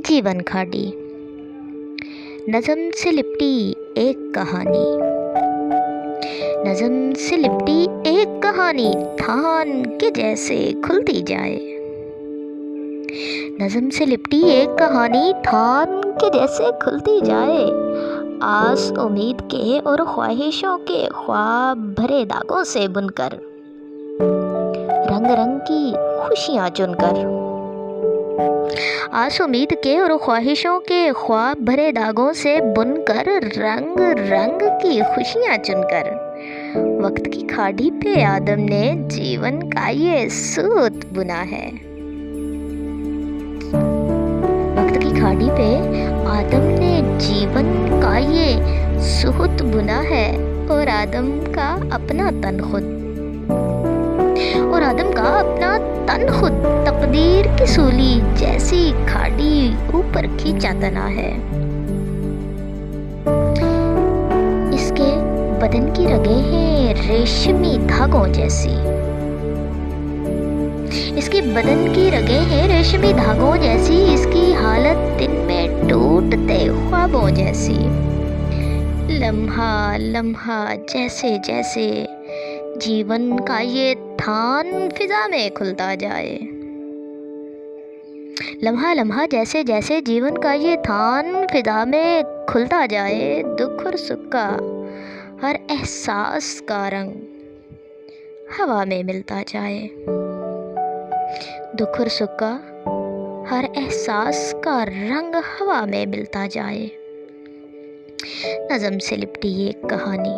जीवन खाड़ी। नज़म से लिपटी एक कहानी, नज़म से लिपटी एक कहानी, थान के जैसे खुलती जाए। नज़म से लिपटी एक कहानी, थान के जैसे खुलती जाए। आस उम्मीद के और ख्वाहिशों के ख्वाब भरे धागों से बुनकर, रंग रंग की खुशियाँ चुनकर। आस उम्मीद के और ख्वाहिशों के ख्वाब भरे धागों से बुनकर, रंग रंग की खुशियाँ चुनकर। वक्त की खाड़ी पे आदम ने जीवन का ये सूत बुना है। वक्त की खाड़ी पे आदम ने जीवन का ये सूत बुना है। और आदम का अपना तन खुद, और आदम का अपना तन खुद तकदीर की सूली जैसी खाड़ी ऊपर खींचा तना है। इसके बदन की रगें हैं रेशमी धागों जैसी, इसके बदन की रगें हैं रेशमी धागों जैसी। इसकी हालत दिन में टूटते ख्वाबों जैसी। लम्हा लम्हा जैसे जैसे जीवन का ये थान फिजा में खुलता जाए। लम्हा लम्हा जैसे जैसे जीवन का ये थान फिजा में खुलता जाए। दुख और सुख का हर एहसास का रंग हवा में मिलता जाए। दुख और सुख का हर एहसास का रंग हवा में मिलता जाए। नज़म से लिपटी एक कहानी,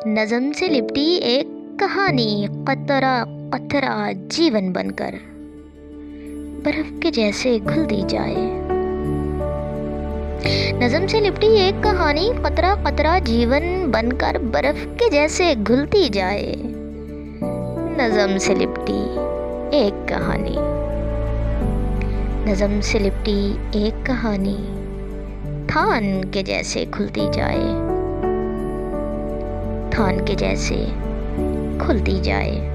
नज़म से लिपटी एक कहानी, कतरा कतरा जीवन बनकर बर्फ के जैसे घुलती जाए। नज़म से लिपटी एक कहानी, कतरा कतरा जीवन बनकर बर्फ के जैसे घुलती जाए। नज़म से लिपटी एक कहानी, नज़म से लिपटी एक कहानी, थान के जैसे खुलती जाए, थान के जैसे खुलती जाए।